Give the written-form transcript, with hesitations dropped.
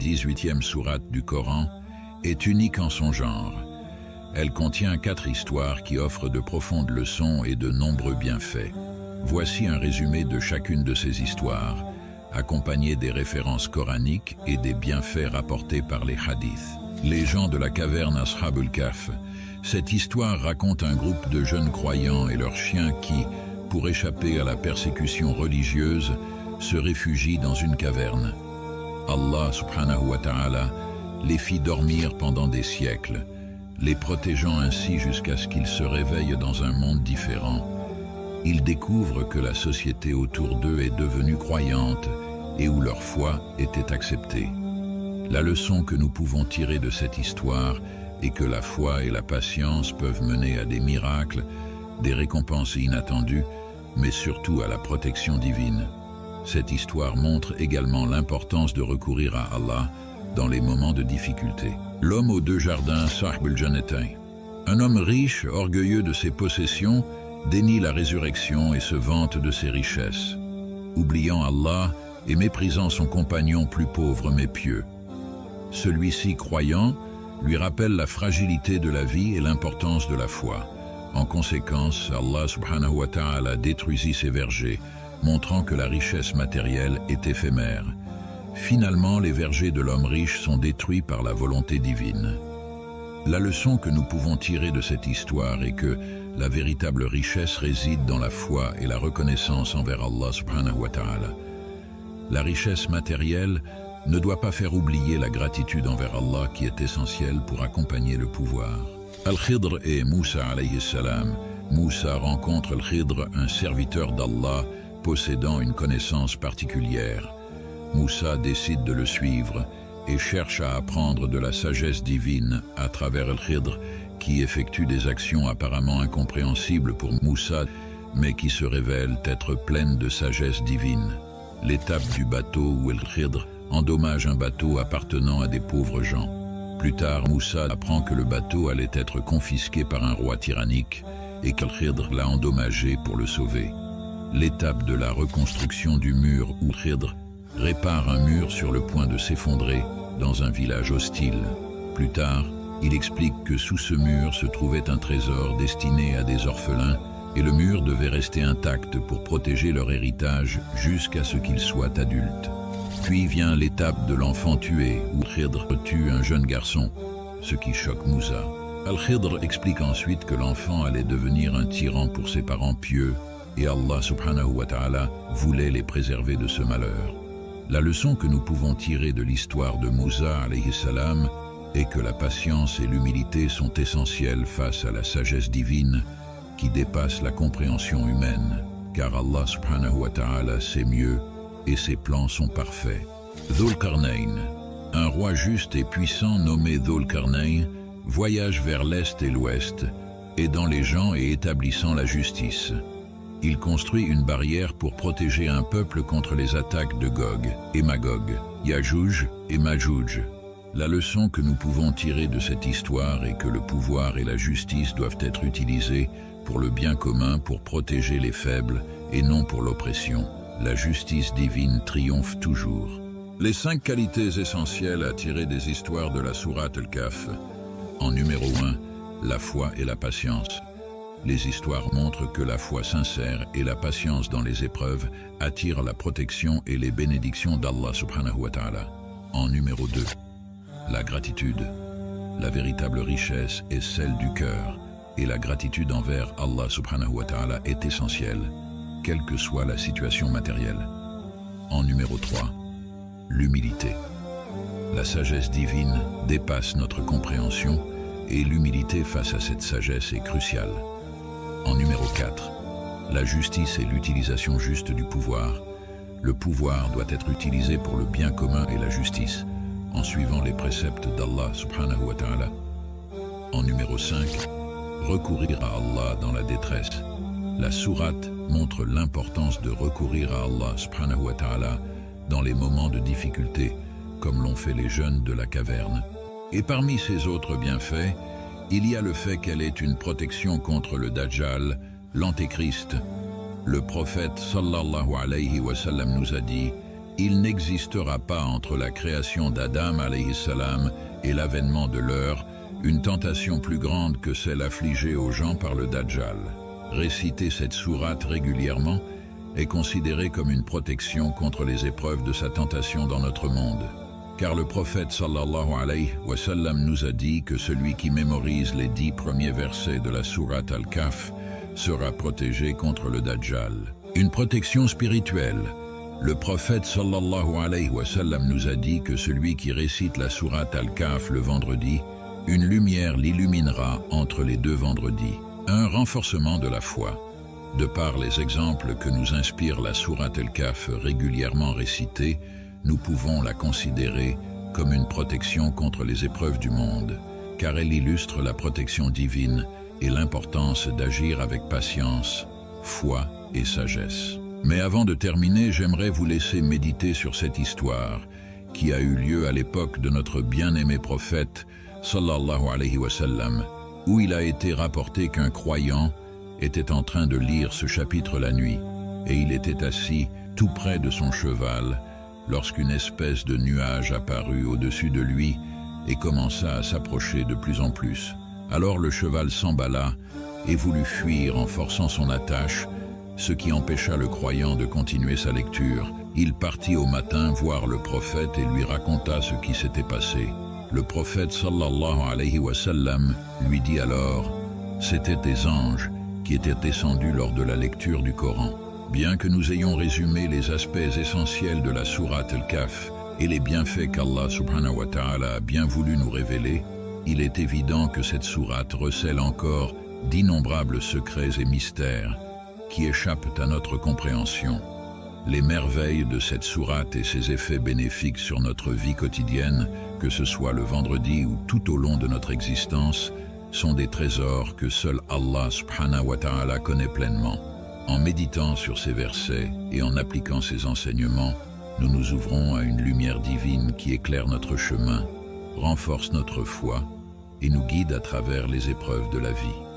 18e sourate du Coran, est unique en son genre. Elle contient 4 histoires qui offrent de profondes leçons et de nombreux bienfaits. Voici un résumé de chacune de ces histoires, accompagné des références coraniques et des bienfaits rapportés par les hadiths. Les gens de la caverne Ashabul Kahf. Cette histoire raconte un groupe de jeunes croyants et leurs chiens qui, pour échapper à la persécution religieuse, se réfugient dans une caverne. Allah subhanahu wa ta'ala les fit dormir pendant des siècles, les protégeant ainsi jusqu'à ce qu'ils se réveillent dans un monde différent. Ils découvrent que la société autour d'eux est devenue croyante et où leur foi était acceptée. La leçon que nous pouvons tirer de cette histoire est que la foi et la patience peuvent mener à des miracles, des récompenses inattendues, mais surtout à la protection divine. Cette histoire montre également l'importance de recourir à Allah dans les moments de difficulté. L'homme aux 2 jardins, Sahib al-Jannatain. Un homme riche, orgueilleux de ses possessions, dénie la résurrection et se vante de ses richesses, oubliant Allah et méprisant son compagnon plus pauvre mais pieux. Celui-ci, croyant, lui rappelle la fragilité de la vie et l'importance de la foi. En conséquence, Allah subhanahu wa ta'ala détruisit ses vergers, montrant que la richesse matérielle est éphémère. Finalement, les vergers de l'homme riche sont détruits par la volonté divine. La leçon que nous pouvons tirer de cette histoire est que la véritable richesse réside dans la foi et la reconnaissance envers Allah subhanahu wa ta'ala. La richesse matérielle ne doit pas faire oublier la gratitude envers Allah qui est essentielle pour accompagner le pouvoir. Al-Khidr et Moussa alayhi salam. Moussa rencontre Al-Khidr, un serviteur d'Allah possédant une connaissance particulière. Moussa décide de le suivre et cherche à apprendre de la sagesse divine à travers Al-Khidr, qui effectue des actions apparemment incompréhensibles pour Moussa, mais qui se révèlent être pleines de sagesse divine. L'étape du bateau où Al-Khidr endommage un bateau appartenant à des pauvres gens. Plus tard, Moussa apprend que le bateau allait être confisqué par un roi tyrannique et qu'Al-Khidr l'a endommagé pour le sauver. L'étape de la reconstruction du mur où Al-Khidr répare un mur sur le point de s'effondrer dans un village hostile. Plus tard, il explique que sous ce mur se trouvait un trésor destiné à des orphelins et le mur devait rester intact pour protéger leur héritage jusqu'à ce qu'ils soient adultes. Puis vient l'étape de l'enfant tué, où Al-Khidr tue un jeune garçon, ce qui choque Moussa. Al-Khidr explique ensuite que l'enfant allait devenir un tyran pour ses parents pieux, et Allah subhanahu wa ta'ala voulait les préserver de ce malheur. La leçon que nous pouvons tirer de l'histoire de Moussa alayhi salam est que la patience et l'humilité sont essentielles face à la sagesse divine qui dépasse la compréhension humaine, car Allah subhanahu wa ta'ala sait mieux et ses plans sont parfaits. Dhul Qarnayn, un roi juste et puissant nommé Dhul Qarnayn, voyage vers l'est et l'ouest, aidant les gens et établissant la justice. Il construit une barrière pour protéger un peuple contre les attaques de Gog et Magog, Yajouj et Majouj. La leçon que nous pouvons tirer de cette histoire est que le pouvoir et la justice doivent être utilisés pour le bien commun, pour protéger les faibles et non pour l'oppression. La justice divine triomphe toujours. Les 5 qualités essentielles à tirer des histoires de la sourate Al-Kahf. En numéro 1, la foi et la patience. Les histoires montrent que la foi sincère et la patience dans les épreuves attirent la protection et les bénédictions d'Allah subhanahu wa ta'ala. En numéro 2, la gratitude. La véritable richesse est celle du cœur, et la gratitude envers Allah subhanahu wa ta'ala est essentielle, quelle que soit la situation matérielle. En numéro 3, l'humilité. La sagesse divine dépasse notre compréhension et l'humilité face à cette sagesse est cruciale. En numéro 4, la justice et l'utilisation juste du pouvoir. Le pouvoir doit être utilisé pour le bien commun et la justice, en suivant les préceptes d'Allah subhanahu wa ta'ala. En numéro 5, recourir à Allah dans la détresse. La sourate montre l'importance de recourir à Allah subhanahu wa ta'ala dans les moments de difficulté, comme l'ont fait les jeunes de la caverne. Et parmi ces autres bienfaits, il y a le fait qu'elle est une protection contre le Dajjal, l'Antéchrist. Le prophète sallallahu alayhi wa sallam nous a dit Il n'existera pas entre la création d'Adam alayhi salam et l'avènement de l'heure une tentation plus grande que celle affligée aux gens par le Dajjal. Réciter cette sourate régulièrement est considéré comme une protection contre les épreuves de sa tentation dans notre monde. Car le prophète sallallahu alayhi wa sallam nous a dit que celui qui mémorise les 10 premiers versets de la sourate Al-Kahf sera protégé contre le Dajjal. Une protection spirituelle. Le prophète sallallahu alayhi wa sallam nous a dit que celui qui récite la sourate Al-Kahf le vendredi, une lumière l'illuminera entre les 2 vendredis. Un renforcement de la foi. De par les exemples que nous inspire la sourate Al-Kahf régulièrement récitée, nous pouvons la considérer comme une protection contre les épreuves du monde, car elle illustre la protection divine et l'importance d'agir avec patience, foi et sagesse. Mais avant de terminer, j'aimerais vous laisser méditer sur cette histoire qui a eu lieu à l'époque de notre bien-aimé prophète, sallallahu alayhi wa sallam, où il a été rapporté qu'un croyant était en train de lire ce chapitre la nuit, et il était assis tout près de son cheval, lorsqu'une espèce de nuage apparut au-dessus de lui et commença à s'approcher de plus en plus. Alors le cheval s'emballa et voulut fuir en forçant son attache, ce qui empêcha le croyant de continuer sa lecture. Il partit au matin voir le prophète et lui raconta ce qui s'était passé. Le prophète sallallahu alayhi wa sallam lui dit alors « C'étaient des anges qui étaient descendus lors de la lecture du Coran. » Bien que nous ayons résumé les aspects essentiels de la sourate Al-Kahf et les bienfaits qu'Allah subhanahu wa ta'ala a bien voulu nous révéler, il est évident que cette sourate recèle encore d'innombrables secrets et mystères qui échappent à notre compréhension. Les merveilles de cette sourate et ses effets bénéfiques sur notre vie quotidienne, que ce soit le vendredi ou tout au long de notre existence, sont des trésors que seul Allah subhanahu wa ta'ala connaît pleinement. En méditant sur ces versets et en appliquant ces enseignements, nous nous ouvrons à une lumière divine qui éclaire notre chemin, renforce notre foi et nous guide à travers les épreuves de la vie.